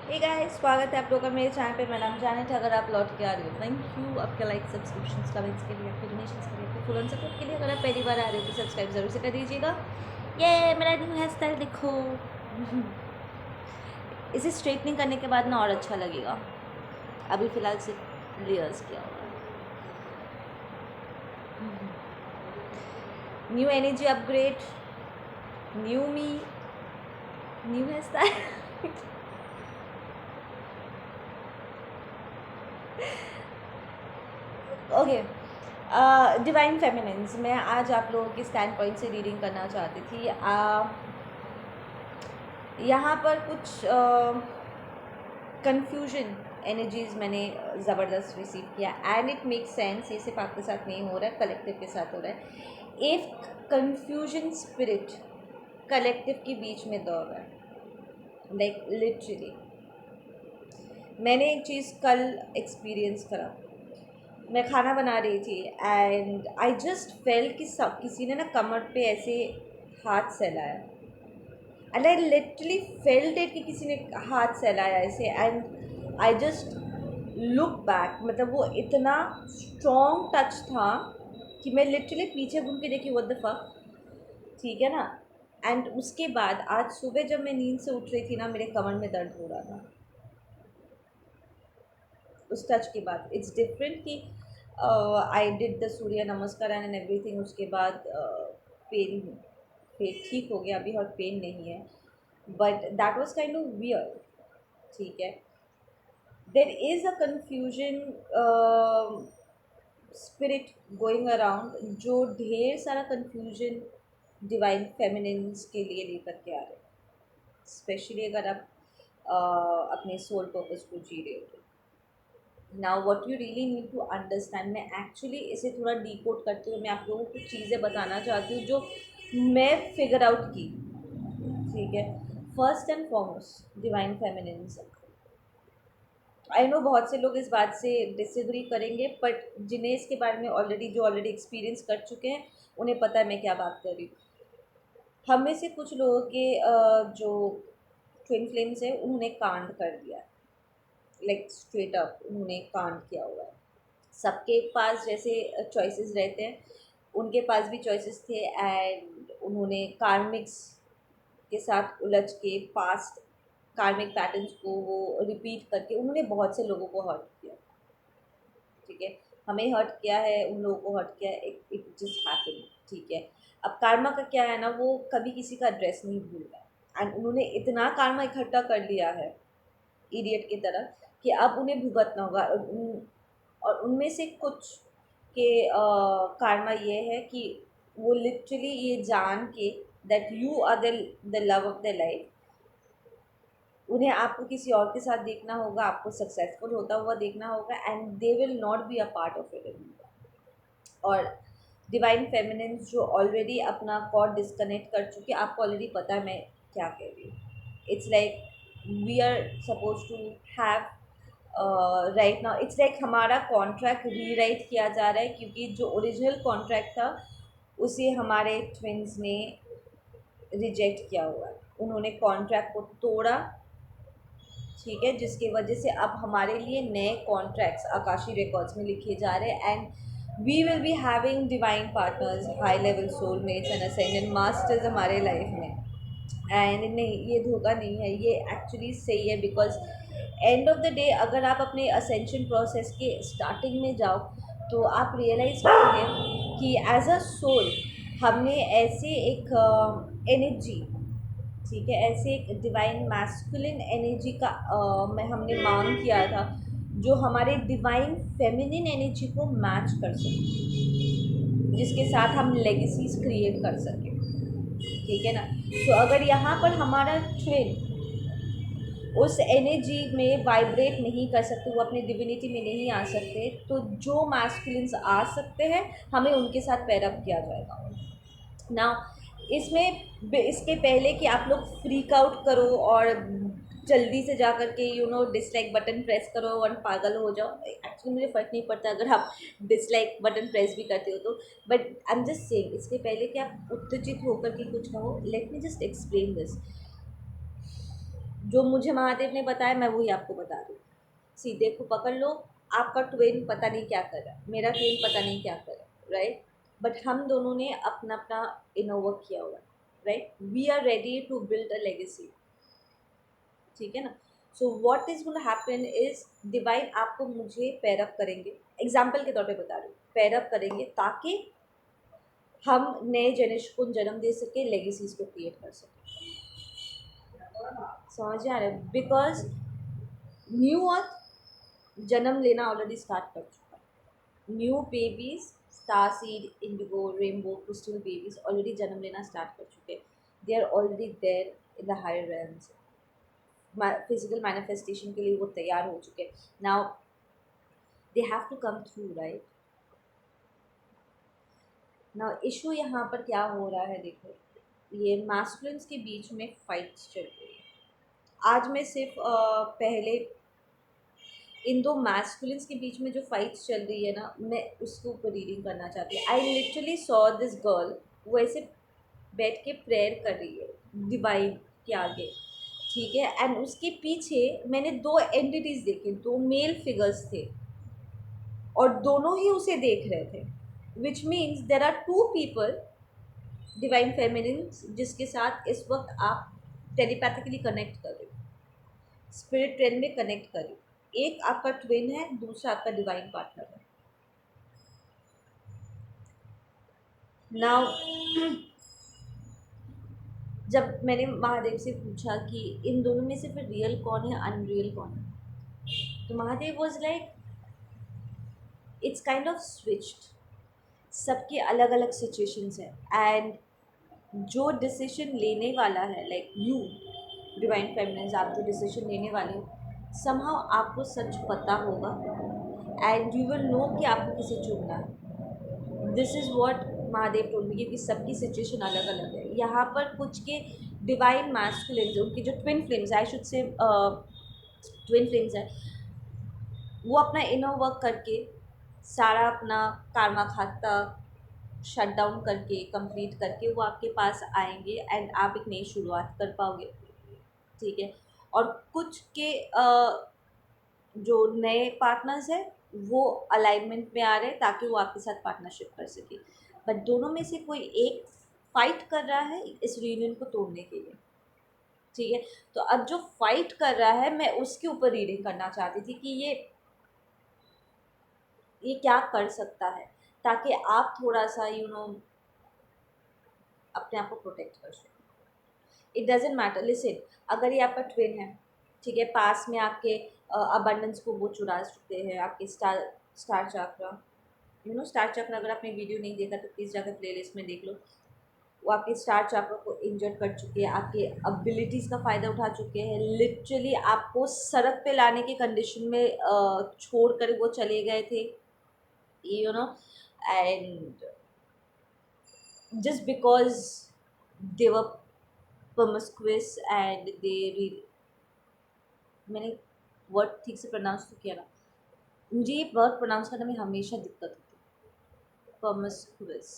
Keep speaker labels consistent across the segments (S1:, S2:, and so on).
S1: Hey guys, स्वागत है आप लोगों का मेरे चैनल पे। मेरा नाम जानेट है। अगर आप लौट के आ रहे हो, थैंक यू आपके लाइक, सब्सक्रिप्शंस, कमेंट्स के लिए, आपके डोनेशंस के लिए, आपके फुल ऑन सपोर्ट के लिए। अगर आप पहली बार आ रहे हो तो सब्सक्राइब जरूर से कर दीजिएगा। ये मेरा न्यू हेयर स्टाइल देखो। इसे स्ट्रेटनिंग करने के बाद ना और अच्छा लगेगा। अभी फ़िलहाल सिर्फ लेयर्स किया हुआ है। New energy upgrade, new me, new hair style. Okay, divine feminines, मैं आज आप लोगों के स्टैंड पॉइंट से रीडिंग करना चाहती थी। यहाँ पर कुछ कन्फ्यूजन एनर्जीज मैंने ज़बरदस्त रिसीव किया एंड इट मेक सेंस। ये सिर्फ आपके साथ नहीं हो रहा है, कलेक्टिव के साथ हो रहा है। एक कन्फ्यूजन स्पिरिट कलेक्टिव के बीच में दौड़ रहा है, लाइक लिटरली। मैंने एक चीज़ कल एक्सपीरियंस करा। मैं खाना बना रही थी एंड आई जस्ट फेल कि सब किसी ने ना कमर पे ऐसे हाथ सहलाया and I literally felt it कि किसी ने हाथ सहलाया ऐसे and I just look back. मतलब वो इतना स्ट्रॉन्ग टच था कि मैं लिटरली पीछे घूम के देखी, व्हाट द फक, ठीक है ना। एंड उसके बाद आज सुबह जब मैं नींद से उठ रही थी ना, मेरे कमर में दर्द हो रहा था उस टच के बाद। इट्स डिफरेंट कि आई डिड द सूर्य नमस्कार एंड एवरीथिंग, उसके बाद पेन फिर ठीक हो गया, अभी और पेन नहीं है, but that was kind of weird, ठीक है। There is a confusion spirit going around, जो ढेर सारा कन्फ्यूजन डिवाइन फेमिनिन्स के लिए लेकर के आ रहे हैं, स्पेशली अगर आप अपने सोल पर्पस को जी रहे हो तो। Now what you really need to understand, मैं एक्चुअली इसे थोड़ा डिकोड करते हुए मैं आप लोगों को कुछ चीज़ें बताना चाहती हूँ जो मैं फिगर आउट की, ठीक है। First and foremost, divine feminines, I know बहुत से लोग इस बात से डिसएग्री करेंगे, बट जिन्हें इसके बारे में ऑलरेडी एक्सपीरियंस कर चुके हैं उन्हें पता है मैं क्या बात कर रही हूँ। हम में से कुछ लोगों के जो ट्विन फ्लेम्स हैं उन्होंने कांड कर दिया, लाइक स्ट्रेट अप उन्होंने कांड किया हुआ है। सबके पास जैसे चॉइसेस रहते हैं, उनके पास भी चॉइसेस थे एंड उन्होंने कार्मिक्स के साथ उलझ के पास्ट कार्मिक पैटर्न्स को वो रिपीट करके उन्होंने बहुत से लोगों को हर्ट किया, ठीक है। हमें हर्ट किया है, उन लोगों को हर्ट किया है, इट जस्ट हैपेंड, ठीक है। अब कार्मा का क्या है ना, वो कभी किसी का एड्रेस नहीं भूलता एंड उन्होंने इतना कार्मा इकट्ठा कर लिया है इडियट की तरह कि अब उन्हें भुगतना होगा। और उनमें से कुछ के कार्मा ये है कि वो लिटरली ये जान के that you are the love of the life, उन्हें आपको किसी और के साथ देखना होगा, आपको सक्सेसफुल होता हुआ देखना होगा and they will not be a part of it anymore. और डिवाइन फेमिनिन्स जो ऑलरेडी अपना कॉर्ड डिस्कनेक्ट कर चुके, आपको ऑलरेडी पता है मैं क्या कह रही हूँ। It's like we are suppose to have right now, it's like हमारा कॉन्ट्रैक्ट रीराइट किया जा रहा है, क्योंकि जो ओरिजिनल कॉन्ट्रैक्ट था उसे हमारे ट्विन्स ने रिजेक्ट किया हुआ है। उन्होंने कॉन्ट्रैक्ट को तोड़ा, ठीक है, जिसकी वजह से अब हमारे लिए नए कॉन्ट्रैक्ट्स आकाशी रिकॉर्ड्स में लिखे जा रहे हैं and we will be having divine partners, high level soulmates and ascendant masters हमारे लाइफ में। एंड नहीं, ये धोखा नहीं है, ये एक्चुअली सही है, because end of the day अगर आप अपने असेंशन प्रोसेस के स्टार्टिंग में जाओ तो आप रियलाइज़ करोगे कि एज अ सोल हमने ऐसे एक एनर्जी, ठीक है, ऐसे एक डिवाइन मैस्कुलिन एनर्जी का में हमने मांग किया था जो हमारे डिवाइन फेमिनिन एनर्जी को मैच कर सके, जिसके साथ हम लेगेसीज क्रिएट कर सकें, ठीक है ना। तो अगर यहाँ पर हमारा ट्विन उस एनर्जी में वाइब्रेट नहीं कर सकते, वो अपनी डिविनिटी में नहीं आ सकते, तो जो मैस्कुलिन्स आ सकते हैं हमें उनके साथ पैरअप किया जाएगा ना। इसमें इसके पहले कि आप लोग फ्रीक आउट करो और जल्दी से जा कर के डिसलाइक बटन प्रेस करो और पागल हो जाओ, एक्चुअली मुझे फ़र्क नहीं पड़ता अगर आप डिसलाइक बटन प्रेस भी करते हो तो, but I am just saying, इसके पहले कि आप उत्तेजित होकर के कुछ कहो, let me just explain this. जो मुझे महादेव ने बताया मैं वही आपको बता रही हूँ। सीधे को पकड़ लो, आपका ट्विन पता नहीं क्या कर रहा है, मेरा ट्विन पता नहीं क्या कर रहा है, राइट? बट हम दोनों ने अपना अपना इनर वर्क किया हुआ है, right? We are ready to build a legacy, ठीक है ना? So what is gonna happen is divine आपको मुझे पेयर अप करेंगे, एग्जाम्पल के तौर पे बता रही हूँ, पेयर अप करेंगे ताकि हम नए जनरेशन को जन्म दे सके, लेगेसीज को क्रिएट कर सके। समझ आ रहा है? बिकॉज न्यू अर्थ जन्म लेना ऑलरेडी स्टार्ट कर चुका है। New babies, star seed, indigo, rainbow, crystal babies already जन्म लेना स्टार्ट कर चुके हैं। They are already there in the higher realms. Physical manifestation के लिए वो तैयार हो चुके हैं। Now they have to come through, right? Now issue यहाँ पर क्या हो रहा है, देखो, ये मैस्कुलिन्स के बीच में फाइट्स चल रही है। आज मैं सिर्फ पहले इन दो मैस्कुलिन्स के बीच में जो फाइट्स चल रही है ना, मैं उसके ऊपर रीडिंग करना चाहती हूँ। I literally saw this girl, वो ऐसे बैठ के प्रेयर कर रही है डिवाइन के आगे, ठीक है? एंड उसके पीछे मैंने दो एंटिटीज देखे, दो मेल फिगर्स थे और दोनों ही उसे देख रहे थे, which means there are two people, divine feminine, जिसके साथ इस वक्त आप टेलीपैथिकली कनेक्ट कर रहे हो, स्पिरिट ट्रेन में कनेक्ट कर रहे हो। एक आपका ट्विन है, दूसरा आपका डिवाइन पार्टनर है। नाउ जब मैंने महादेव से पूछा कि इन दोनों में से फिर रियल कौन है, अनरियल कौन है, तो Mahadev was like it's kind of switched. सबके अलग अलग सिचुएशंस है एंड जो डिसीजन लेने वाला है, लाइक यू डिवाइन फेमिनिन्स, आप जो डिसीजन लेने वाले हो, समहाउ आपको सच पता होगा एंड यू विल नो कि आपको किसे चुनना है। This is what Mahadev told me, क्योंकि सबकी सिचुएशन अलग अलग है। यहाँ पर कुछ के डिवाइन मैस्कुलिन्स, उनकी जो twin flames, I should say twin flames है, वो अपना इनर वर्क करके सारा अपना कार्मा खाता शट डाउन करके, कंप्लीट करके वो आपके पास आएंगे एंड आप एक नई शुरुआत कर पाओगे, ठीक है? और कुछ के जो नए पार्टनर्स हैं वो अलाइनमेंट में आ रहे हैं ताकि वो आपके साथ पार्टनरशिप कर सके, बट दोनों में से कोई एक फाइट कर रहा है इस रीयूनियन को तोड़ने के लिए, ठीक है? तो अब जो फाइट कर रहा है, मैं उसके ऊपर रीडिंग करना चाहती थी कि ये क्या कर सकता है, ताकि आप थोड़ा सा अपने आप को प्रोटेक्ट कर सकें। इट डजेंट मैटर, लिसन, अगर ये आपका ट्विन है, ठीक है, पास में आपके अबंडेंस को वो चुरा चुके हैं, आपके स्टार चक्रा, स्टार चक्र, अगर आपने वीडियो नहीं देखा तो प्लीज़ जाकर प्लेलिस्ट में देख लो। वो आपके स्टार चक्र को इंजर्ड कर चुके हैं, आपके एबिलिटीज़ का फ़ायदा उठा चुके हैं, लिटरली आपको सड़क पे लाने की कंडीशन में छोड़ कर वो चले गए थे, and just because they were promiscuous and मैंने वर्ड ठीक से प्रोनाउंस तो किया ना, मुझे ये वर्ड प्रोनाउंस करने में हमेशा दिक्कत होती है, promiscuous,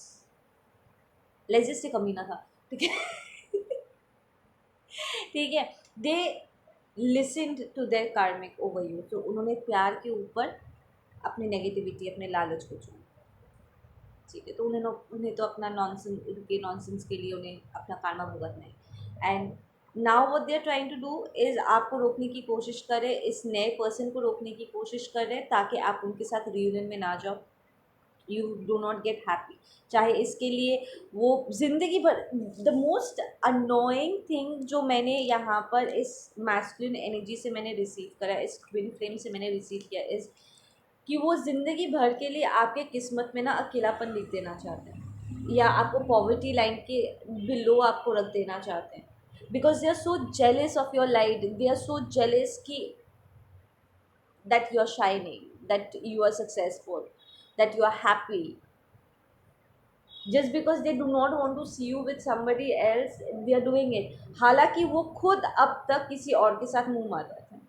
S1: लेजिस से कमीना था, ठीक है? ठीक है, दे लिसन्ड टू देयर कार्मिक ओवरव्यू, तो उन्होंने प्यार के ऊपर अपनी नेगेटिविटी, अपने लालच को चुना, ठीक है? तो उन्हें तो अपना नॉनसेंस के लिए उन्हें अपना karma भुगतना है। And now what they are trying to do is आपको रोकने की कोशिश करें, इस नए पर्सन को रोकने की कोशिश करें ताकि आप उनके साथ रियूनियन में ना जाओ, you do not gate happy. चाहे इसके लिए वो ज़िंदगी भर, द मोस्ट अनोइंग थिंग जो मैंने यहाँ पर इस मैस्कुलिन एनर्जी से मैंने रिसीव करा, इस ट्विन फ्लेम से मैंने रिसीव किया, इज़ कि वो ज़िंदगी भर के लिए आपके किस्मत में ना अकेलापन लिख देना चाहते हैं, या आपको पॉवर्टी लाइन के बिलो आपको रख देना चाहते हैं, because they are so jealous of your light, they are so jealous कि that you are shining, that you are successful, that you are happy, just because they do not want to see you with somebody else, they are doing it, हालांकि वो खुद अब तक किसी और के साथ मुंह मार रहे थे।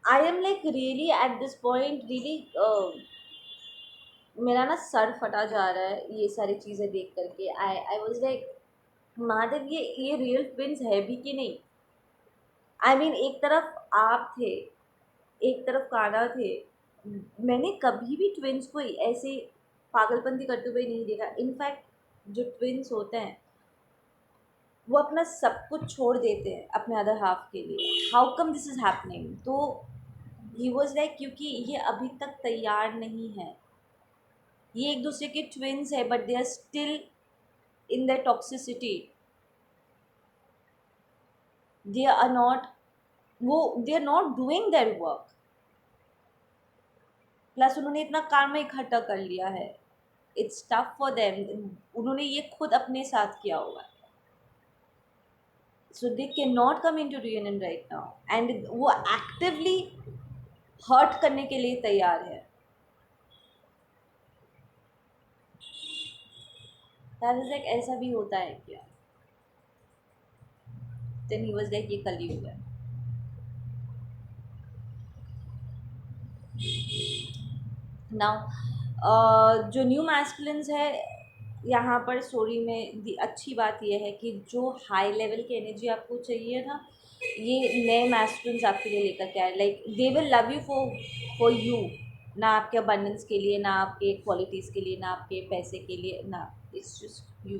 S1: I am like really at this point, really मेरा ना सर फटा जा रहा है ये सारी चीज़ें देख करके। आई वॉज लाइक महादेव, ये रियल ट्विंस है भी कि नहीं? आई मीन एक तरफ आप थे, एक तरफ कान्हा थे। मैंने कभी भी ट्विंस को ऐसे पागलपंती करते हुए नहीं देखा। इनफैक्ट जो ट्विंस होते हैं वो अपना सब कुछ छोड़ देते हैं अपने अदर हाफ के लिए। How come this is happening? तो ही वॉज लाइक, क्योंकि ये अभी तक तैयार नहीं है। ये एक दूसरे के ट्विंस है but they are still in the toxicity. They are not, वो they are not doing their work. Plus उन्होंने इतना काम इकट्ठा कर लिया है, इट्स टफ फॉर देम। उन्होंने ये खुद अपने साथ किया होगा। So they can not come in to reunion right now, and वो एक्टिवली हर्ट करने के लिए तैयार है। दैट इज लाइक, ऐसा भी होता है क्या? देन ही वाज लाइक, ये कलयुग है। नाउ जो न्यू मैस्कुलिन्स है यहाँ पर स्टोरी में, दी अच्छी बात यह है कि जो हाई लेवल की एनर्जी आपको चाहिए ना, ये नए मैस्कुलिन्स आपके लिए लेकर के आए। Like they will love you for you, ना आपके अबंडेंस के लिए, ना आपके क्वालिटीज़ के लिए, ना आपके पैसे के लिए, ना, इट्स जस्ट यू।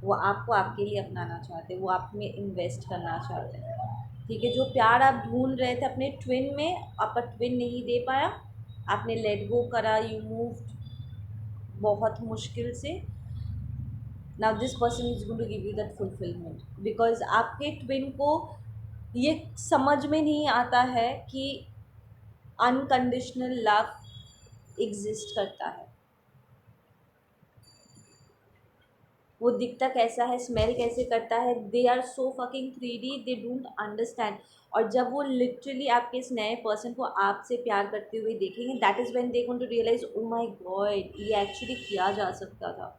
S1: वो आपको आपके लिए अपनाना चाहते हैं, वो आप में इन्वेस्ट करना चाहते हैं। ठीक है, जो प्यार आप ढूंढ रहे थे अपने ट्विन में, आपका ट्विन नहीं दे पाया, आपने लेट गो करा, यू मूव्ड बहुत मुश्किल से। Now this person is going to give you that fulfillment, because आपके ट्विन को ये समझ में नहीं आता है कि अनकंडीशनल लव एग्जिस्ट करता है। वो दिखता कैसा है, स्मेल कैसे करता है, they are so fucking 3D, they don't understand. और जब वो लिटरली आपके इस नए पर्सन को आपसे प्यार करते हुए देखेंगे, that is when they going to realize, oh my god, ये एक्चुअली किया जा सकता था।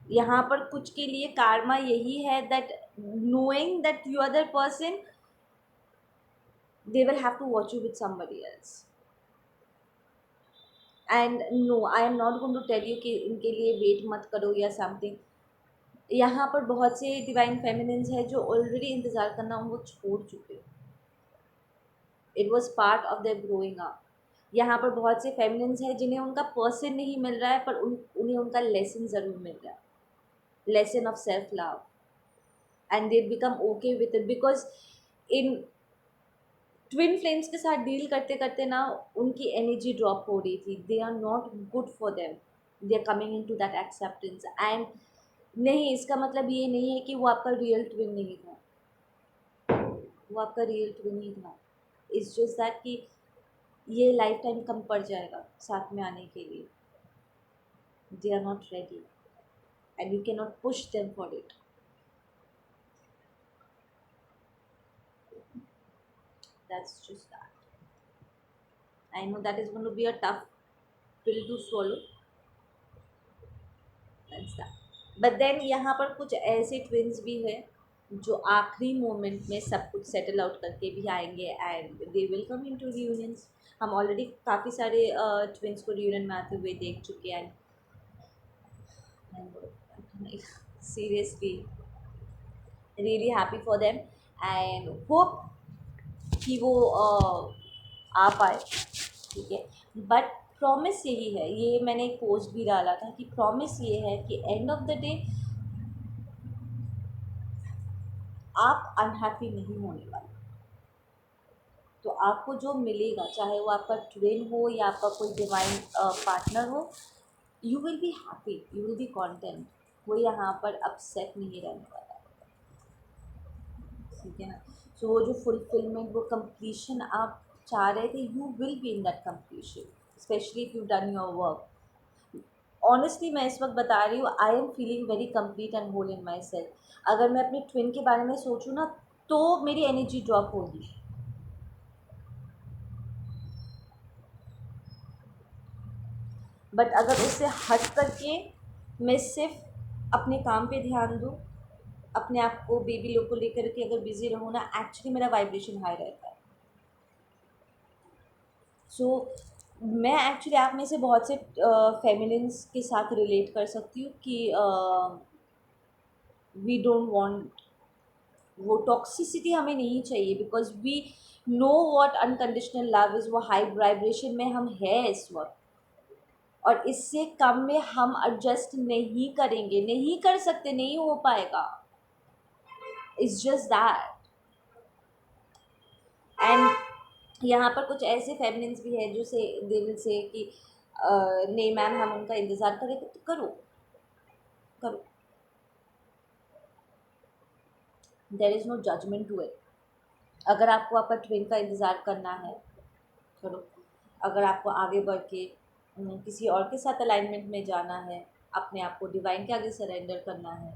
S1: यहाँ पर कुछ के लिए कार्मा यही है, that knowing that you other person, they will have to watch you with somebody else. And no, I am not going to tell you कि इनके लिए वेट मत करो या समथिंग। यहाँ पर बहुत से डिवाइन फेमिनिन्स है जो ऑलरेडी इंतज़ार करना वो छोड़ चुके। It was part of their growing up. यहाँ पर बहुत से फेमिनिन्स हैं जिन्हें उनका पर्सन नहीं मिल रहा है, पर उन्हें उनका लेसन ज़रूर मिल रहा है, lesson of self love, and they become okay with it. Because in twin flames के साथ डील करते करते ना, उनकी एनर्जी ड्रॉप हो रही थी। They are not good for them, they are coming in to that acceptance. And नहीं, इसका मतलब ये नहीं है कि वो आपका रियल ट्विन नहीं था, वो आपका रियल ट्विन ही था। इट्स जस्ट दैट कि ये लाइफ टाइम कम पड़ जाएगा साथ में आने के लिए। They are not ready and you can not push them for it. That's just that. I know that is going to be a tough pill to swallow, that's that. But then यहाँ पर कुछ ऐसे twins भी हैं जो आखिरी moment में सब कुछ सेटल आउट करके भी आएंगे, and they will come in to reunions. हम ऑलरेडी काफ़ी सारे ट्विन्स को रियूनियन में आते हुए देख चुके हैं। Seriously really happy for them, and hope कि वो आ पाए। ठीक है, बट प्रॉमिस यही है, ये मैंने एक पोस्ट भी डाला था कि प्रॉमिस ये है कि एंड ऑफ द डे आप अनहैप्पी नहीं होने वाले। तो आपको जो मिलेगा, चाहे वो आपका ट्विन हो या आपका कोई डिवाइन पार्टनर हो, you will be happy, you will B content. कोई यहाँ पर अपसेट नहीं रहने वाला। ठीक है ना? सो वो जो फुलफिलमेंट, वो कंप्लीशन आप चाह रहे थे, you will be in that completion, specially if you done your work. Honestly मैं इस वक्त बता रही हूँ, I am feeling very complete and whole in myself. अगर मैं अपने ट्विन के बारे में सोचूँ ना, तो मेरी एनर्जी ड्रॉप होगी। बट अगर उससे हट करके मैं सिर्फ अपने काम पे ध्यान दूँ, अपने आप को बेबी लोग को लेकर के अगर बिज़ी रहूँ ना, एक्चुअली मेरा वाइब्रेशन हाई रहता है। सो मैं एक्चुअली आप में से बहुत से फेमिनिन्स के साथ रिलेट कर सकती हूँ कि वी डोंट वांट वो टॉक्सिसिटी, हमें नहीं चाहिए, because we know what unconditional love is. वो हाई वाइब्रेशन में हम है इस वक्त, और इससे कम में हम एडजस्ट नहीं करेंगे, नहीं कर सकते, नहीं हो पाएगा। It's just that. एंड यहाँ पर कुछ ऐसे फेमिनिन्स भी है जो से दिल से कि नहीं मैम हम उनका इंतज़ार करें, तो करो, करो। There is no judgement to it. अगर आपको आपका ट्विन का इंतज़ार करना है, करो। अगर आपको आगे बढ़ के किसी और के साथ अलाइनमेंट में जाना है, अपने आप को डिवाइन के आगे सरेंडर करना है,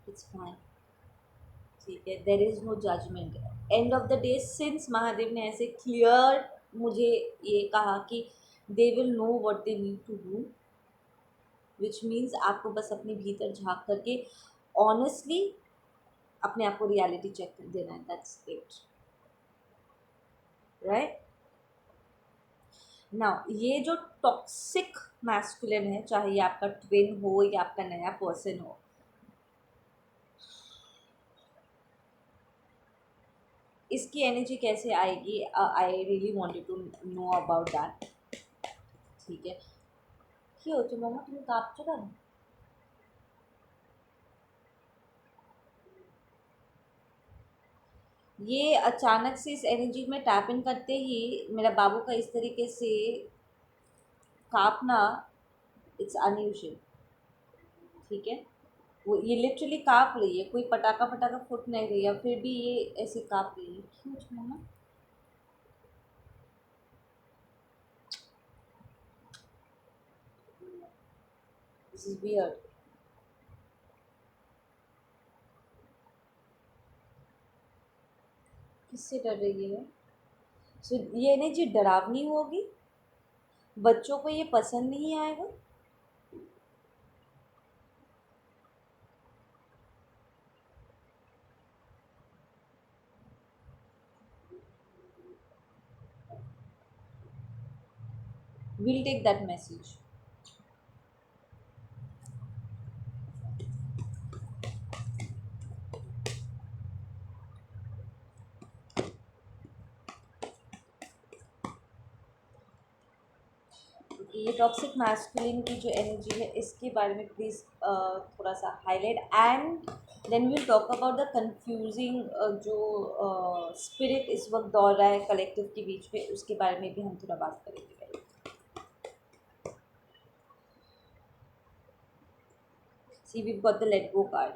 S1: इट्स फाइन। ठीक है, there is no judgement. And of the day, since Mahadev ने ऐसे क्लियर मुझे ये कहा कि they will know what they need to do, which means आपको बस अपने भीतर झाँक करके ऑनेस्टली अपने आप को रियलिटी चेक कर देना है। That's it, right. ना ये जो टॉक्सिक मैस्कुलिन है, चाहे ये आपका ट्विन हो या आपका नया पर्सन हो, इसकी एनर्जी कैसे आएगी, I really wanted to know about that. ठीक है, কি হচ্ছে মামা, তুমি কাঁপছো কেন? ये अचानक से इस एनर्जी में टैप इन करते ही मेरा बाबू का इस तरीके से काँपना, इट्स अनयूजुअल। ठीक है, वो ये लिटरली काँप रही है, कोई पटाखा फटाखा फूट नहीं रही है, फिर भी ये ऐसे काँप रही है। क्यों मामा? This is weird. किससे डर रही है? सो ये एनर्जी डरावनी होगी, बच्चों को ये पसंद नहीं आएगा। We'll take that message. ये टॉक्सिक मैस्कुलिन की जो एनर्जी है, इसके बारे में प्लीज़ थोड़ा सा highlight, and then will talk about the confusing जो स्पिरिट इस वक्त दौड़ रहा है कलेक्टिव के बीच में, उसके बारे में भी हम थोड़ा बात करेंगे। See we got the let go card.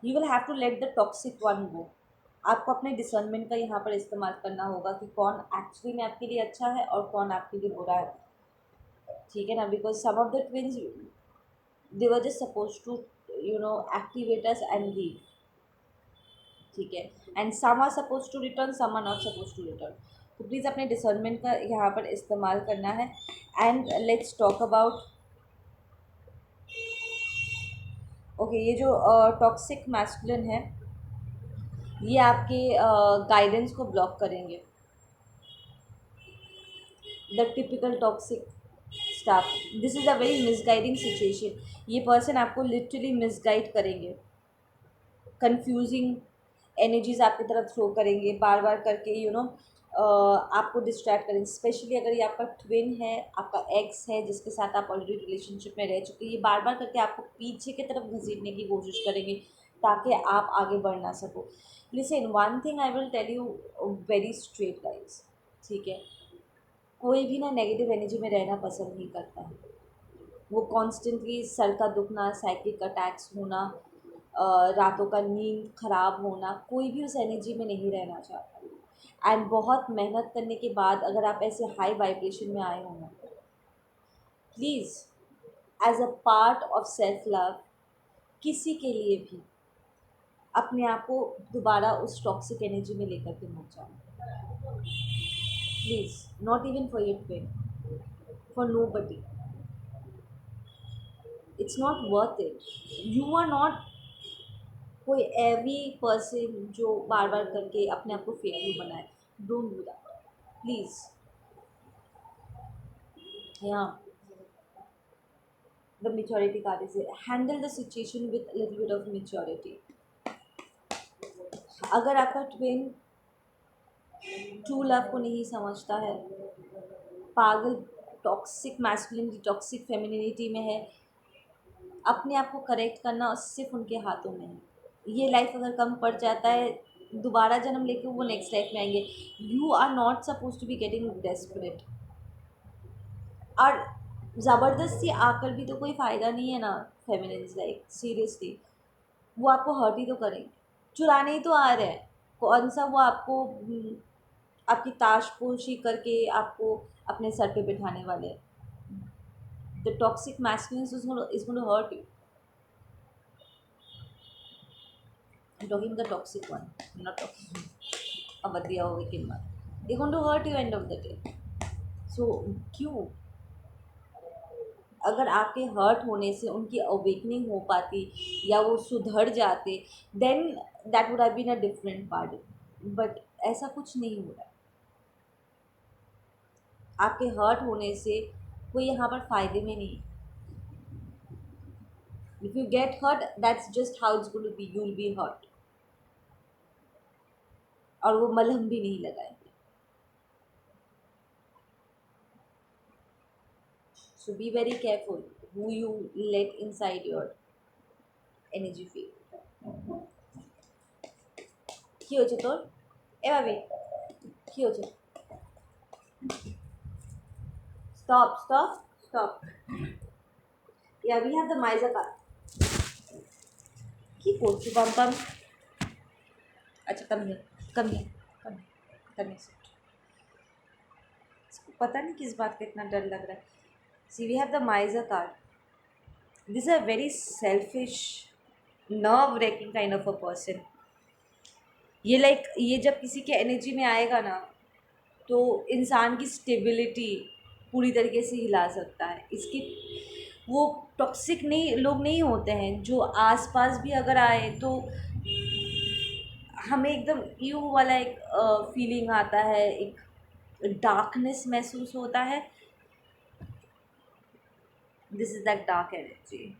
S1: You will have to let the toxic one go. आपको अपने डिसर्नमेंट का यहाँ पर इस्तेमाल करना होगा कि कौन एक्चुअली में आपके लिए अच्छा है और कौन आपके लिए बुरा है। ठीक है ना, because some of the twins, they were just supposed to activate us and leave. ठीक है, and some are suppose to return, some are not suppose to return. तो प्लीज़ अपने डिसर्नमेंट का यहाँ पर इस्तेमाल करना है। And let's talk about, okay, ये जो टॉक्सिक मैस्कुलिन है, ये आपके गाइडेंस को ब्लॉक करेंगे। The typical toxic staff, this is a very misguiding situation. ये पर्सन आपको लिटरली मिसगाइड करेंगे, कंफ्यूजिंग एनर्जीज आपकी तरफ थ्रो करेंगे, बार बार करके आपको डिस्ट्रैक्ट करेंगे। स्पेशली अगर ये आपका ट्विन है, आपका एक्स है जिसके साथ आप ऑलरेडी रिलेशनशिप में रह चुके हैं, ये बार बार करके आपको पीछे की तरफ घसीटने की कोशिश करेंगे ताकि आप आगे बढ़ ना सको। Listen, one thing I will tell you very straight guys, ठीक है, कोई भी ना नेगेटिव एनर्जी में रहना पसंद नहीं करता है। वो कॉन्स्टेंटली सर का दुखना, साइकिक अटैक्स होना, रातों का नींद खराब होना, कोई भी उस एनर्जी में नहीं रहना चाहता। एंड बहुत मेहनत करने के बाद अगर आप ऐसे हाई वाइब्रेशन में आए हो ना, please as a part of self love, किसी के लिए भी अपने आप को दोबारा उस टॉक्सिक एनर्जी में लेकर के मत जाओ। Please, not even for your twin, for nobody. It's not worth it. You are not कोई एवरी पर्सन जो बार बार करके अपने आप को फेक यू बनाए। Don't do that please. Yeah, the maturity card is there. Handle the situation with a little bit of maturity. अगर आपका ट्विन ट्रू लव को नहीं समझता है, पागल टॉक्सिक मैस्कुलिनिटी टॉक्सिक फेमिनिटी में है, अपने आप को करेक्ट करना सिर्फ उनके हाथों में है. ये लाइफ अगर कम पड़ जाता है, दोबारा जन्म लेके वो नेक्स्ट लाइफ में आएंगे. You are not suppose to be getting desperate. और ज़बरदस्ती आकर भी तो कोई फ़ायदा नहीं है ना. फेमिनिन्स लाइक सीरियसली वो आपको हर्ट ही तो करेंगे. चुराने ही तो आ रहे हैं. कौन सा वो आपको आपकी ताशपोशी करके आपको अपने सर पे बिठाने वाले हैं. The toxic masculines is going to hurt you. I'm talking the toxic one. I'm not talking अवधिया हो weaken one. They're going to hurt you end of the day. So क्यों? अगर आपके हर्ट होने से उनकी अवेकनिंग हो पाती या वो सुधर जाते, then that would have been a different part. But ऐसा कुछ नहीं हो रहा है. आपके हर्ट होने से कोई यहाँ पर फ़ायदे में नहीं. If you get hurt that's just how it's going to be. You will be hurt. और वो मलहम भी नहीं लगाएंगे. So be very careful who you let inside your energy field. কি হয়েছে তোর? এভাবে কি হয়েছে? Stop. Yeah, we have the Miser card. কি করছো বাম? अच्छा कम है. इसको पता नहीं किस बात का इतना डर लग रहा है. See, we have the Miser card. This is a very selfish, nerve-wracking kind of a person. ये जब किसी के एनर्जी में आएगा ना, तो इंसान की स्टेबिलिटी पूरी तरीके से हिला सकता है. इसकी वो टॉक्सिक नहीं लोग नहीं होते हैं जो आसपास भी अगर आए तो हमें एकदम यू वाला एक फीलिंग आता है, एक डार्कनेस महसूस होता है. This is that dark energy.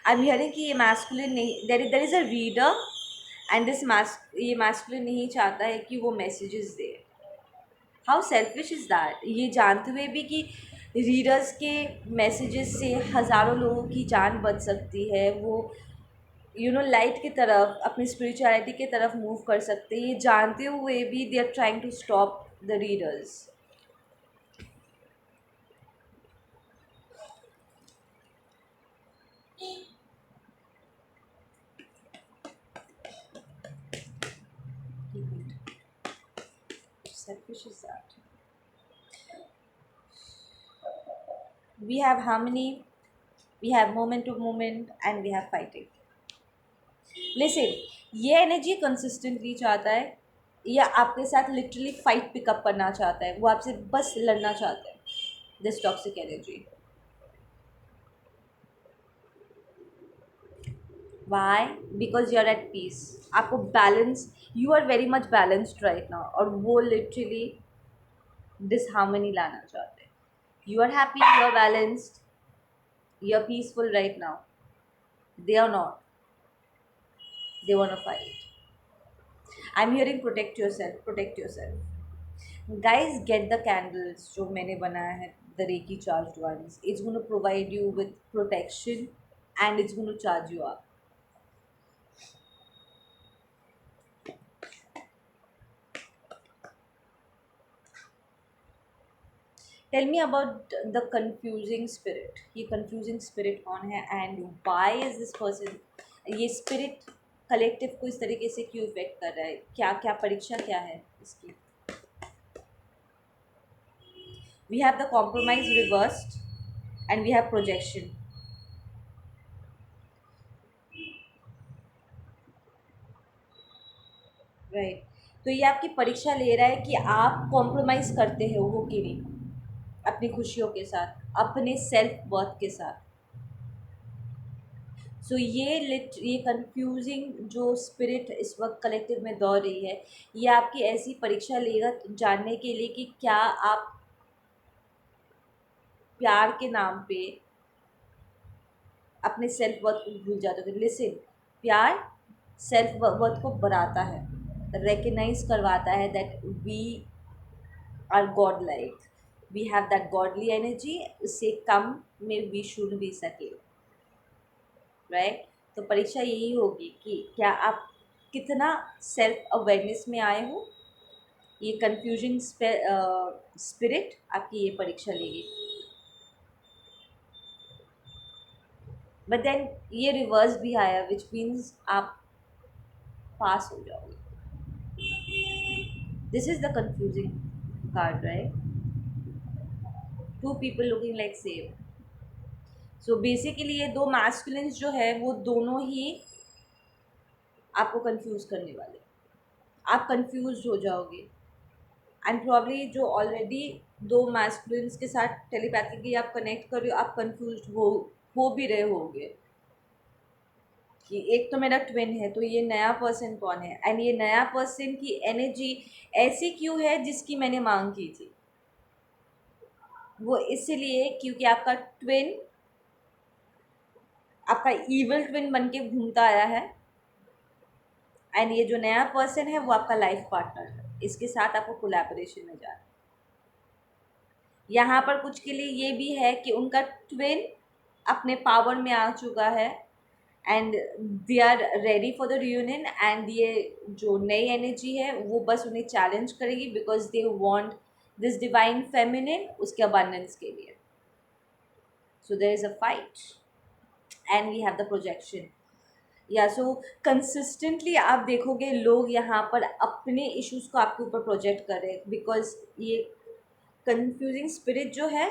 S1: I am hearing कि ये मैस्कुलिन नहीं, there is a reader and ये मैस्कुलिन नहीं चाहता है कि वो मैसेजेस दे. How selfish is that. ये जानते हुए भी कि रीडर्स के मैसेजेस से हज़ारों लोगों की जान बच सकती है, वो लाइट की तरफ अपनी स्पिरिचुअलिटी की तरफ मूव कर सकते हैं, ये जानते हुए भी they are trying to stop the readers. Selfish is that. We have harmony, we have moment to moment, and we have fighting. Listen, ये एनर्जी कंसिस्टेंटली चाहता है या आपके साथ लिटरली फाइट पिकअप करना चाहता है. वो आपसे बस लड़ना चाहता है. This toxic energy. Why? Because you are at peace. आपको balance, you are very much balanced right now, और वो लिटरली डिसहार्मनी लाना चाहते हैं. You are happy, you are balanced, you are peaceful right now. They are not. They want to fight. I am hearing protect yourself. Guys get the candles जो मैंने बनाया है, the reiki charged ones. It's going to provide you with protection and it's going to charge you up. Tell me about the confusing spirit. ये confusing spirit कौन है and why is this person. ये spirit collective को इस तरीके से क्यों effect कर रहा है? क्या परीक्षा क्या है इसकी? We have the compromise reversed and we have projection. Right. तो ये आपकी परीक्षा ले रहा है कि आप कॉम्प्रोमाइज़ करते हो कि नहीं अपनी खुशियों के साथ, अपने सेल्फ वर्थ के साथ. सो ये कंफ्यूजिंग जो स्पिरिट इस वक्त कलेक्टिव में दौड़ रही है, ये आपकी ऐसी परीक्षा लेगा जानने के लिए कि क्या आप प्यार के नाम पे अपने सेल्फ वर्थ को भूल जाते हो। लिसन, प्यार सेल्फ वर्थ को बढ़ाता है, रिकग्नाइज करवाता है that we are god like, we have that godly energy, उससे कम में वी शुड भी सके, राइट। तो परीक्षा यही होगी कि क्या आप कितना सेल्फ अवेयरनेस में आए हो। ये कंफ्यूजिंग स्पिरिट आपकी ये परीक्षा लेगी। बट देन ये रिवर्स भी आया, विच मीन्स आप पास हो जाओगे। This is the confusing card, right. Two people looking like same. So basically ये दो मैस्कुलिन्स जो है वो दोनों ही आपको कंफ्यूज करने वाले, आप कंफ्यूज हो जाओगे। एंड प्रॉब्ली जो ऑलरेडी दो मैस्कुलिन्स के साथ टेलीपैथिकली आप कनेक्ट कर रहे हो, आप कंफ्यूज हो भी रहे होगे कि एक तो मेरा ट्विन है, तो ये नया पर्सन कौन है, एंड ये नया पर्सन की एनर्जी ऐसी क्यों है जिसकी मैंने मांग की थी। वो इसलिए क्योंकि आपका ट्विन आपका ईवल ट्विन बन के घूमता आया है, एंड ये जो नया पर्सन है वो आपका लाइफ पार्टनर है, इसके साथ आपको कोलैबोरेशन में जाना। यहाँ पर कुछ के लिए ये भी है कि उनका ट्विन अपने पावर में आ चुका है and they are ready for the reunion, and ये जो नई एनर्जी है वो बस उन्हें चैलेंज करेगी because they want this divine feminine उसके अबंडेंस के लिए। So there is a fight and we have the projection. या सो कंसिस्टेंटली आप देखोगे लोग यहाँ पर अपने इश्यूज को आपके ऊपर प्रोजेक्ट कर रहे हैं, बिकॉज ये कंफ्यूजिंग स्पिरिट जो है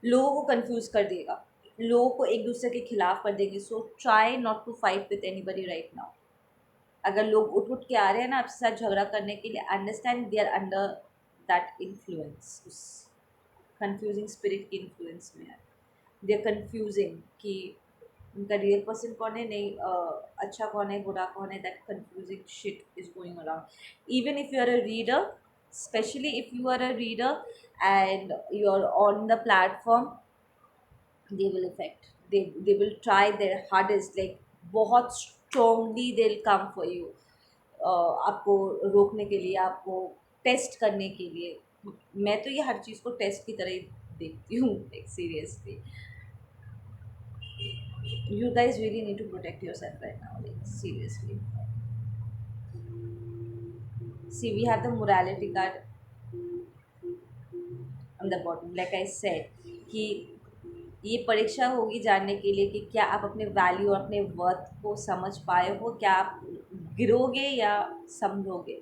S1: लोगों को कंफ्यूज कर देगा, लोगों को एक दूसरे के खिलाफ कर देंगे। So try not to fight with anybody right now. अगर लोग उठ उठ के आ रहे हैं ना आपके साथ झगड़ा करने के लिए, understand they are under that influence, उस कंफ्यूजिंग स्पिरिट के इन्फ्लुएंस में है। दे आर कंफ्यूजिंग कि उनका रियल पर्सन कौन है, नहीं अच्छा कौन है, बुरा कौन है। That confusing shit is going around. Even if you are a reader, especially if you are a reader and you're on the platform, they will affect, they will try their hardest, like बहुत strongly they'll come for you, आपको रोकने के लिए, आपको test करने के लिए। मैं तो ये हर चीज़ को टेस्ट की तरह ही देखती हूँ, like seriously you guys really need to protect yourself right now, like seriously। See, we have the morality card on the bottom, like I said कि ये परीक्षा होगी जानने के लिए कि क्या आप अपने वैल्यू और अपने वर्थ को समझ पाए हो, क्या आप गिरोगे या समझोगे।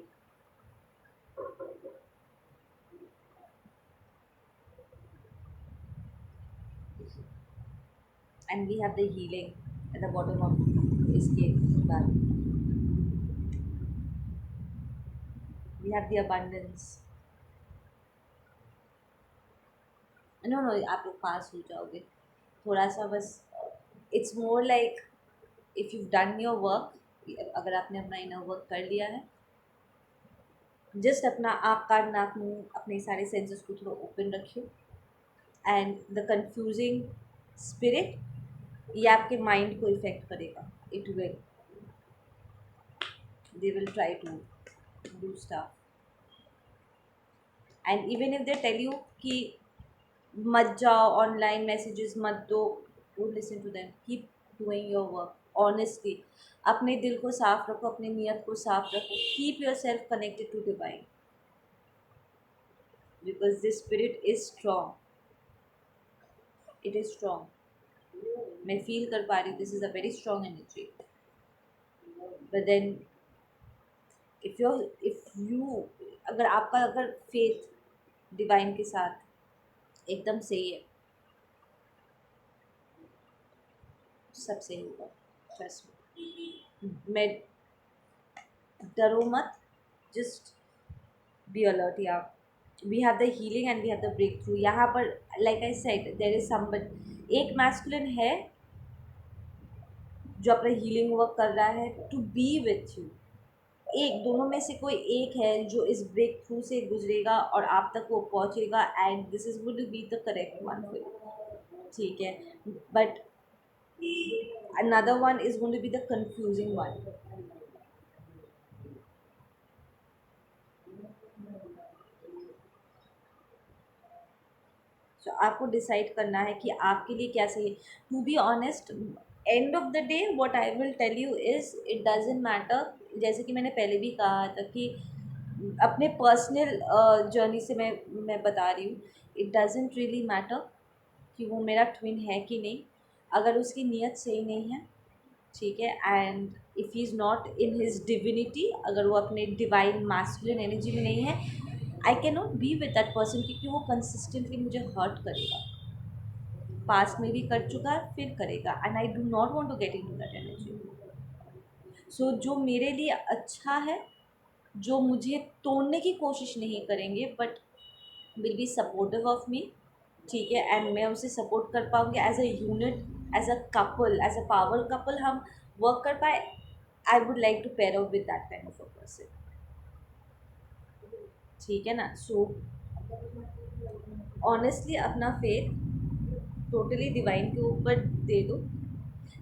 S1: And we have the healing at the bottom of इसके बाद, we have the abundance. No no, आप लोग पास हो जाओगे थोड़ा सा बस। It's more like if you done your work, अगर आपने अपना इनर वर्क कर लिया है, जस्ट अपना आँख कान नाक मुँह अपने सारे सेंसेस को थोड़ा ओपन रखिए। एंड द कंफ्यूजिंग स्पिरिट ये आपके माइंड को इफ़ेक्ट करेगा, it will, they will try to do stuff. And even if they tell you कि मत जाओ, ऑनलाइन मैसेजेस मत दो, don't listen to them, keep doing your work honestly. अपने दिल को साफ रखो, अपनी नीयत को साफ रखो, keep yourself connected to divine, because this spirit is strong, it is strong. मैं फील कर पा रही हूँ, this is a very strong energy. But then if you अगर आपका अगर फेथ डिवाइन के साथ एकदम सही है, सब सही होगा, ट्रस्ट मी। मैं डरो मत, जस्ट बी अलर्ट। या we have the healing and we have the breakthrough. यहाँ पर like I said there is somebody, एक मैस्कुलिन है जो अपना हीलिंग वर्क कर रहा है, टू बी विथ यू। एक दोनों में से कोई एक है जो इस ब्रेक थ्रू से गुजरेगा और आप तक वो पहुंचेगा, and this is would be the correct one for you, ठीक है। But another one is going to be the confusing one. So आपको डिसाइड करना है कि आपके लिए क्या सही है। To be honest, and of the day what I will tell you is it doesn't matter. जैसे कि मैंने पहले भी कहा था कि अपने पर्सनल जर्नी से मैं बता रही हूँ, इट डजेंट रियली मैटर कि वो मेरा ट्विन है कि नहीं। अगर उसकी नीयत सही नहीं है, ठीक है, and if he is not in his divinity, अगर वो अपने डिवाइन मैस्कुलिन एनर्जी में नहीं है, I can not be with that person, क्योंकि वो कंसिस्टेंटली मुझे हर्ट करेगा। पास्ट में भी कर चुका है, फिर करेगा, and I do not want to get into that energy. So जो मेरे लिए अच्छा है, जो मुझे तोड़ने की कोशिश नहीं करेंगे, but will be supportive of me, ठीक है, एंड मैं उसे सपोर्ट कर पाऊँगी as a unit, as a couple, as a power couple हम वर्क कर पाए। I would like to pair up with that kind of a person, ठीक है ना। सो ऑनेस्टली अपना फेथ टोटली डिवाइन के ऊपर दे दो,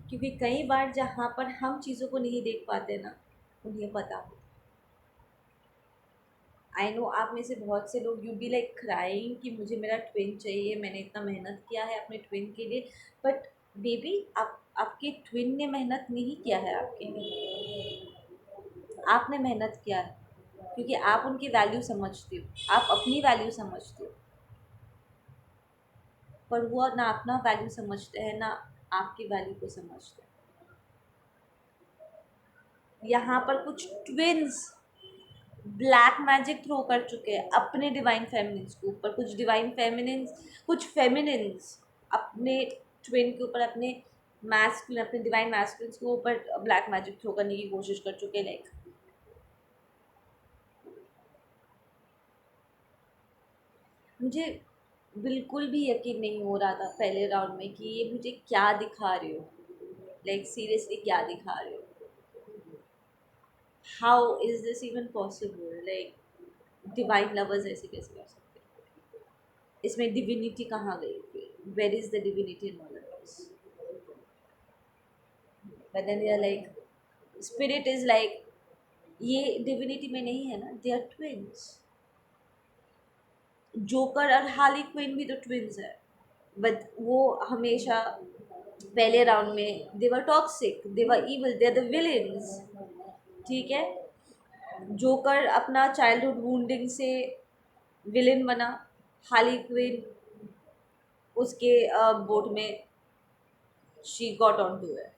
S1: क्योंकि कई बार जहाँ पर हम चीज़ों को नहीं देख पाते ना, उन्हें पता हो। आई नो आप में से बहुत से लोग यू बी लाइक क्राइंग कि मुझे मेरा ट्विन चाहिए, मैंने इतना मेहनत किया है अपने ट्विन के लिए, बट बेबी आपके ट्विन ने मेहनत नहीं किया है आपके लिए, आपने मेहनत किया है, क्योंकि आप उनकी वैल्यू समझते हो, आप अपनी वैल्यू समझते हो, पर वो ना अपना वैल्यू समझते हैं ना आपकी वैल्यू को समझते हैं। यहाँ पर कुछ ट्विन्स ब्लैक मैजिक थ्रो कर चुके हैं अपने डिवाइन फेमिनिन्स के ऊपर, कुछ फेमिनिन्स अपने ट्विन के ऊपर, अपने मैस्कुलिन, अपने डिवाइन मैस्कुलिन्स के ऊपर ब्लैक मैजिक थ्रो करने की कोशिश कर चुके हैं। लाइक मुझे बिल्कुल भी यकीन नहीं हो रहा था पहले राउंड में कि ये मुझे क्या दिखा रहे हो, लाइक सीरियसली क्या दिखा रहे हो, how is this even possible, like divine lovers ऐसे कैसे कर सकते हैं, इसमें डिविनिटी कहाँ गई, where is the divinity in all of this. But then they are like spirit is like ये डिविनिटी में नहीं है ना, दे आर ट्विन्स। जोकर और हार्ली क्विन भी तो ट्विन्स है, बट वो हमेशा पहले राउंड में they were toxic, they were evil, they are the villains, ठीक है। जोकर अपना चाइल्डहुड वूंडिंग से विलेन बना, हार्ली क्विन उसके बोट में she got on to it.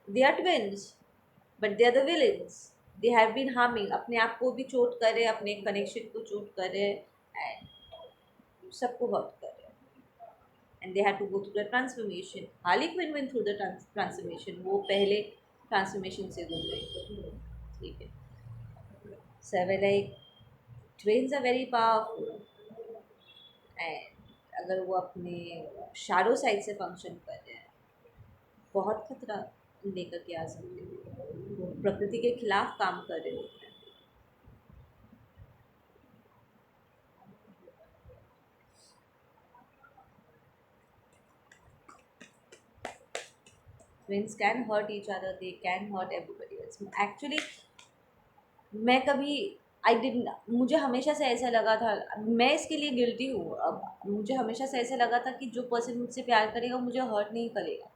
S1: They are twins but they are the villains, they have been harming, अपने आप को भी चोट कर रहे, अपने कनेक्शन को चोट कर रहे, एंड सबको हर्ट कर रहे, and they had to go through the transformation. Harley Quinn went through the transformation, वो पहले ट्रांसफॉर्मेशन से गुजरे, ठीक है। So like twins are very powerful, and अगर वो अपने शैडो साइड से फंक्शन कर रहे हैं, बहुत खतरा लेकर के आ सकते हैं, वो प्रकृति के खिलाफ काम कर रहे होते हैं। Twins can hurt each other, they can hurt everybody else. Actually मैं कभी आई डिड मुझे हमेशा से ऐसा लगा था, मैं इसके लिए गिल्टी हूँ, अब मुझे हमेशा से ऐसा लगा था कि जो पर्सन मुझसे प्यार करेगा मुझे हर्ट नहीं करेगा,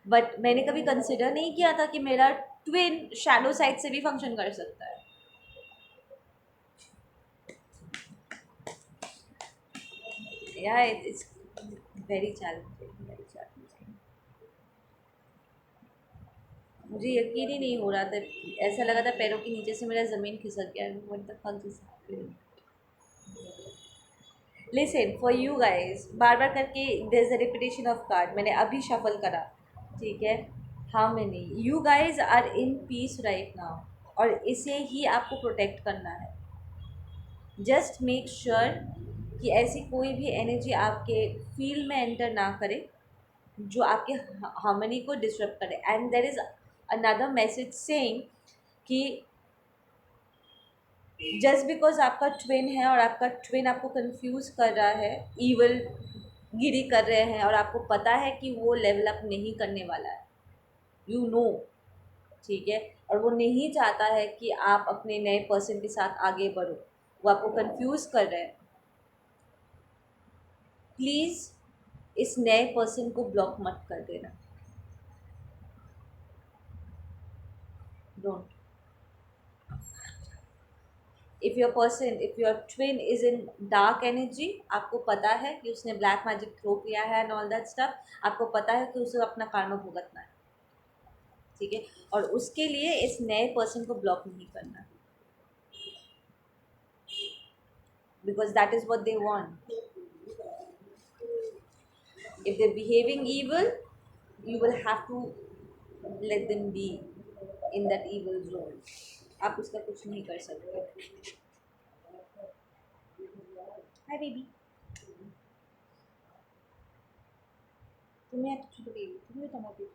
S1: बट मैंने कभी कंसिडर नहीं किया था कि मेरा ट्विन शैडो साइड से भी फंक्शन कर सकता है। या it's very challenging, very challenging. मुझे यकीन ही नहीं हो रहा था, ऐसा लगा था पैरों के नीचे से मेरा ज़मीन खिसक गया। What the fuck just happened. Listen for you guys, बार बार करके there is a repetition of card, मैंने अभी शफल करा, ठीक है। How many you guys are in peace right now, और इसे ही आपको प्रोटेक्ट करना है। जस्ट मेक श्योर कि ऐसी कोई भी एनर्जी आपके फील्ड में एंटर ना करे, जो आपके हार्मनी को डिस्टर्ब करे। And there is another message saying कि जस्ट बिकॉज आपका ट्विन है और आपका ट्विन आपको कंफ्यूज कर रहा है, ईवल गिरी कर रहे हैं, और आपको पता है कि वो लेवल अप नहीं करने वाला है, यू नो, ठीक है, और वो नहीं चाहता है कि आप अपने नए पर्सन के साथ आगे बढ़ो, वो आपको कंफ्यूज कर रहे हैं, प्लीज़ इस नए पर्सन को ब्लॉक मत कर देना, don't. If your twin is in dark energy, आपको पता है कि उसने ब्लैक मैजिक थ्रो किया है एंड ऑल दैट स्टफ, आपको पता है कि उसे अपना कार्मा भुगतना है, ठीक है, और उसके लिए इस नए पर्सन को ब्लॉक नहीं करना, because that is what they want. If they're behaving evil, you will have to let them be in that evil zone. आप उसका कुछ नहीं कर सकते। हाय बेबी, तुम्हें छोटू बेबी, तुम्हें tomato.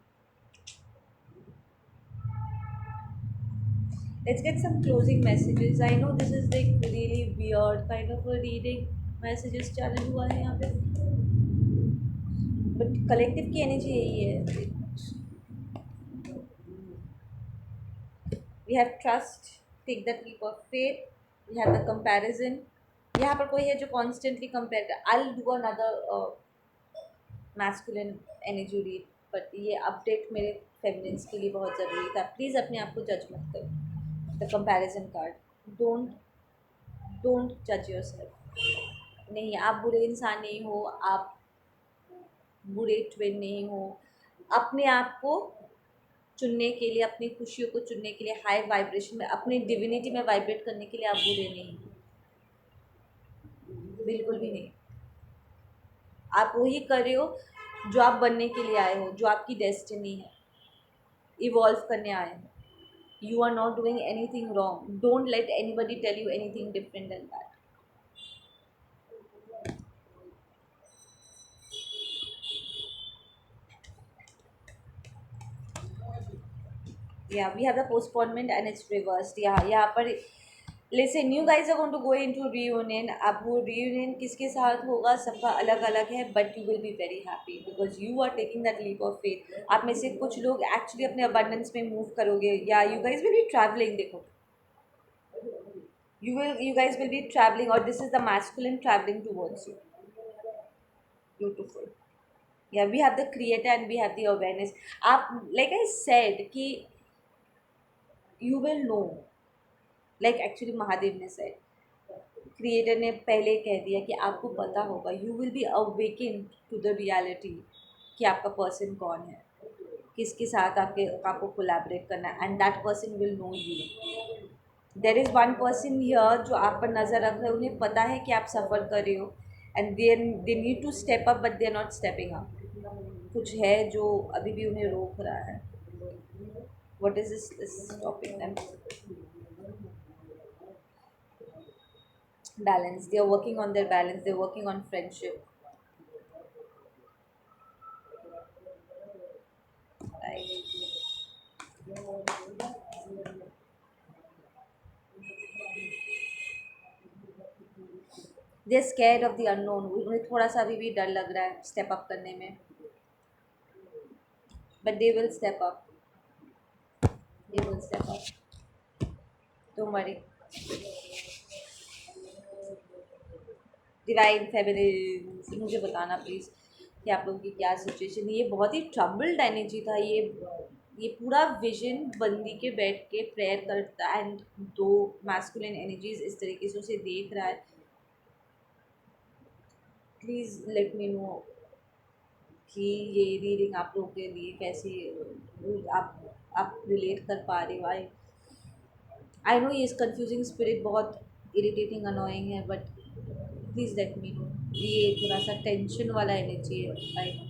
S1: Let's get some closing messages. I know this is like really weird kind of a reading. Messages channel हुआ है यहाँ पे, but collective की energy यही है। We have trust, take that leap of faith. We have the comparison. यहाँ पर कोई है जो constantly compare कर। I'll do another masculine energy read, but ये अपडेट मेरे फेमिनिन्स के लिए बहुत ज़रूरी था। प्लीज़ अपने आप को जज मत करो। The comparison card, don't don't जज योरसेल्फ। नहीं, आप बुरे इंसान नहीं हो, आप बुरे ट्विन नहीं हो। अपने आप को चुनने के लिए, अपनी खुशियों को चुनने के लिए, हाई वाइब्रेशन में, अपनी डिविनिटी में वाइब्रेट करने के लिए आप बुरे नहीं, बिल्कुल भी नहीं। आप वही कर रहे हो जो आप बनने के लिए आए हो, जो आपकी डेस्टिनी है, इवॉल्व करने आए हो। You are not doing anything wrong. Don't let anybody tell you anything different than that. Yeah, we have the postponement and it's reversed. यहाँ पर listen, you guys are going to go into reunion. अब वो reunion किसके साथ होगा सबका अलग अलग है, but you will be very happy because you are taking that leap of faith. आप में से कुछ लोग actually अपने abundance में move करोगे, या you guys will be traveling. देखो, you guys will be traveling, or this is the masculine traveling towards you. Beautiful. Yeah, we have the creator and we have the awareness. आप, like I said कि you will know, like actually Mahadev ने said, creator ने पहले कह दिया कि आपको पता होगा, you will be awakened to the reality कि आपका पर्सन कौन है, किसके साथ आपको कोलैबोरेट करना है, and that person will know you. There is one person here जो आप पर नज़र रख रहे हैं, उन्हें पता है कि आप सफ़र कर रहे हो, and they need to step up but they are not stepping up. कुछ है जो अभी भी उन्हें रोक रहा है। What is this topic ma'am? Balance, they are working on their balance, they are working on friendship, right. They are scared of the unknown, उन्हें थोड़ा सा अभी भी डर लग रहा है स्टेप अप करने में, but they will step up, they will step up, don't worry. Divine feminine, मुझे बताना प्लीज़ कि आप लोगों की क्या सिचुएशन है। ये बहुत ही ट्रबल्ड एनर्जी था, ये पूरा विजन बंदी के बैठ के प्रेयर करता है, एंड दो मैस्कुलिन एनर्जीज इस तरीके से उसे देख रहा है। प्लीज़ लेट मी नो कि ये रीडिंग आप लोगों के लिए कैसे आप रिलेट कर पा रहे हो। आई नो ये कंफ्यूजिंग स्पिरिट बहुत इरिटेटिंग अनोइंग है, but please let me know. ये थोड़ा सा टेंशन वाला एनर्जी है, आई नो।